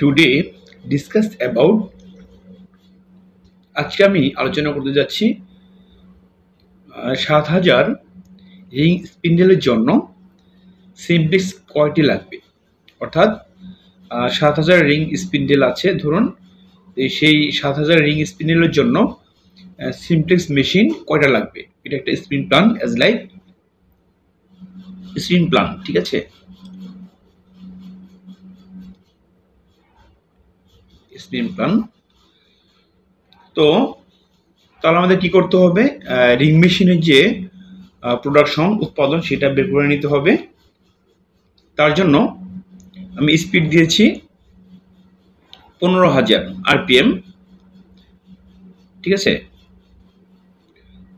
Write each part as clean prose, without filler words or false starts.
Today discuss about আজকে আমি আলোচনা করতে যাচ্ছি ৭,০০০ রিং স্পিন্ডেলের জন্য সিমপ্লেক্স কয়টি লাগবে, অর্থাৎ ৭,০০০ রিং স্পিন্ডেল আছে ধরুন, সেই ৭,০০০ রিং স্পিন্ডেলের জন্য সিমপ্লেক্স মেশিন কয়টা লাগবে। এটা একটা spin plan as like spin plan, ঠিক আছে। স্পিন প্ল্যান তো তাহলে আমাদের কি করতে হবে, রিং মেশিনের যে প্রোডাকশন উৎপাদন সেটা বের করে নিতে হবে। তার জন্য আমি স্পিড দিয়েছি 15,000 আরপিএম, ঠিক আছে,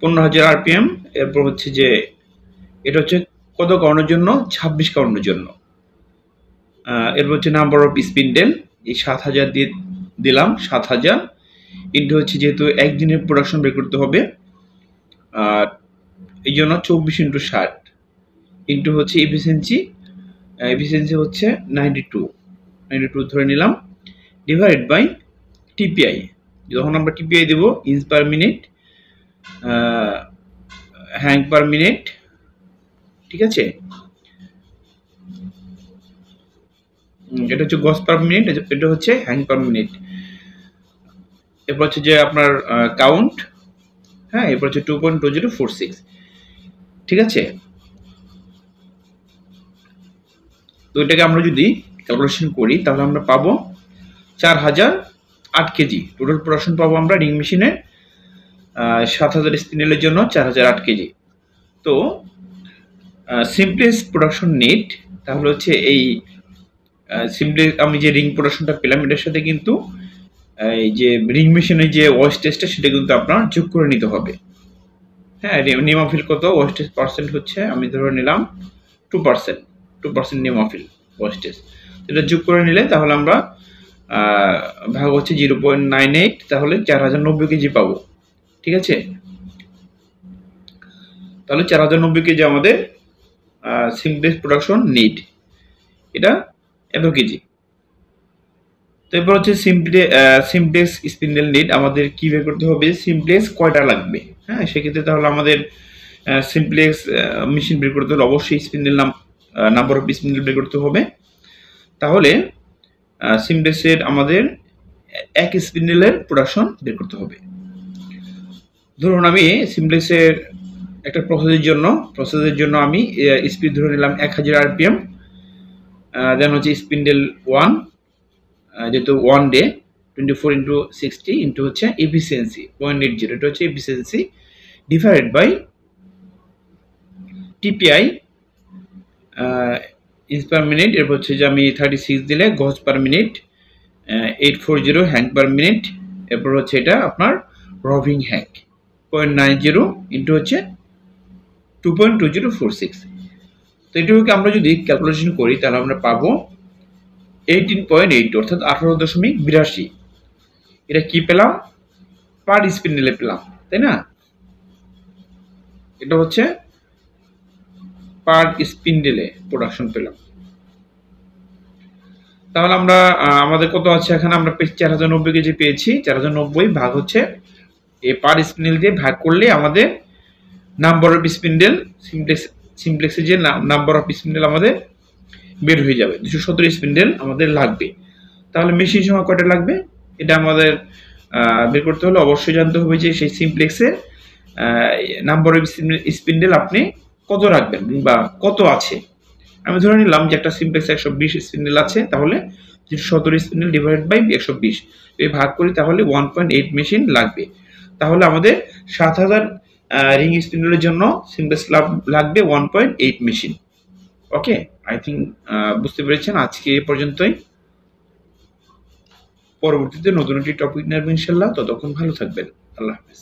15,000 আরপিএম। এরপর হচ্ছে যে এটা হচ্ছে কত কাউন্টের জন্য, 26 কাউন্টের জন্য। এরপর হচ্ছে নাম্বার অফ স্পিন্ডেল, এই 7,000 দিয়ে দিলাম, 7,000 ইন্টু হচ্ছে যেহেতু একদিনের প্রোডাকশন বের করতে হবে, এই জন্য 24 ইন্টু 60 ইন্টু হচ্ছে এফিসিয়েন্সি হচ্ছে 92 ধরে নিলাম, ডিভাইড বাই টিপিআই। যখন আমরা টিপিআই দেব ইঞ্চ পার মিনিট, হ্যাং পার মিনিট, ঠিক আছে, এটা হচ্ছে গজ পার মিনিট, এটা হচ্ছে হ্যাং পার মিনিট। এরপর হচ্ছে যে আপনার কাউন্ট, হ্যাঁ, এরপর হচ্ছে 2.2046, ঠিক আছে। তো এটাকে আমরা যদি ক্যালকুলেশন করি তাহলে আমরা পাবো 4,008 কেজি টোটাল প্রোডাকশন পাবো আমরা রিং মেশিনে 7,000 স্পিনেলের জন্য 4,008 কেজি। তো সিমপ্লেক্স প্রোডাকশন নেট, তাহলে হচ্ছে এই সিমপ্লেক্স আমি যে রিং প্রোডাকশনটা পেলাম এটার সাথে কিন্তু এই যে রিং মেশিনের যে ওয়েস্টেজটা সেটা কিন্তু আপনার যোগ করে নিতে হবে। হ্যাঁ, নিমাফিল কত ওয়েস্টেজ পার্সেন্ট হচ্ছে, আমি ধরে নিলাম 2% নিমাফিল ওয়েস্টেজ, এটা যোগ করে নিলে তাহলে আমরা ভাগ হচ্ছে 0.98, তাহলে 4,090 কেজি পাবো, ঠিক আছে। তাহলে 4,090 কেজি আমাদের সিমপ্লেক্স প্রোডাকশন নিড, এটা এত কেজি। তো এরপর হচ্ছে সিমপ্লেক্স স্পিন্ডেল নিড আমাদের কি বের করতে হবে, সিমপ্লেক্স কয়টা লাগবে। হ্যাঁ, সেক্ষেত্রে তাহলে আমাদের সিমপ্লেক্স মেশিন বের করতে হলে অবশ্যই স্পিন্ডেল নাম্বার অফ স্পিন্ডেল বের করতে হবে। তাহলে সিমপ্লেক্সের আমাদের এক স্পিন্ডেলের প্রোডাকশন বের করতে হবে। ধরুন আমি সিমপ্লেক্সের একটা প্রসেসের জন্য আমি স্পিড ধরে নিলাম 1,000 আরপিএম, দেন হচ্ছে স্পিন্ডেল 1, যেহেতু 1 ডে 24 ইন্টু 60 ইন্টু হচ্ছে এফিসিয়েন্সি 0.80, এটা হচ্ছে efficiency divided by TPI inch per minute. এরপর হচ্ছে যে আমি 36 দিলে গজ per minute, 840 hank per minute. এরপর হচ্ছে এটা আপনার রভিং হ্যাং 0.90 ইন্টু হচ্ছে 2.2046। তো এটুকুকে আমরা যদি ক্যালকুলেশন করি তাহলে আমরা পাবো 18.8, অর্থাৎ 18.82। এটা কি পেলাম, পার স্পিন্ডেলে পেলাম, তাই না। এটা হচ্ছে পার স্পিন্ডেলে প্রোডাকশন পেলাম। তাহলে আমরা আমাদের কত আছে এখানে, আমরা 4,090 কেজি পেয়েছি, 4,090 ভাগ হচ্ছে এই পার স্পিন্ডেল দিয়ে ভাগ করলে আমাদের নাম্বার অফ স্পিন্ডেল, সিমপ্লেক্সের যে নাম্বার অফ স্পিন্ডেল আমাদের বের হয়ে যাবে, 217 স্পিন্ডেল আমাদের লাগবে। তাহলে মেশিন সময় কয়টা লাগবে এটা আমাদের বের করতে হলে অবশ্যই জানতে হবে যে সেই সিমপ্লেক্সের নাম্বার অফ স্পিন্ডেল আপনি কত রাখবেন বা কত আছে। আমি ধরে নিলাম যে একটা সিমপ্লেক্সে 120 স্পিন্ডেল আছে, তাহলে 217 স্পিন্ডেল ডিভাইডেড বাই 120 এই ভাগ করি, তাহলে 1.8 মেশিন লাগবে। তাহলে আমাদের 7,000 রিং স্পিন্ডেলের জন্য সিমপ্লেক্স লাগবে 1.8 মেশিন। ওকে, আই থিঙ্ক বুঝতে পেরেছেন। আজকে এ পর্যন্তই, পরবর্তীতে নতুন একটি টপিক নেব ইনশাল্লাহ। ততক্ষণ ভালো থাকবেন, আল্লাহ হাফেজ।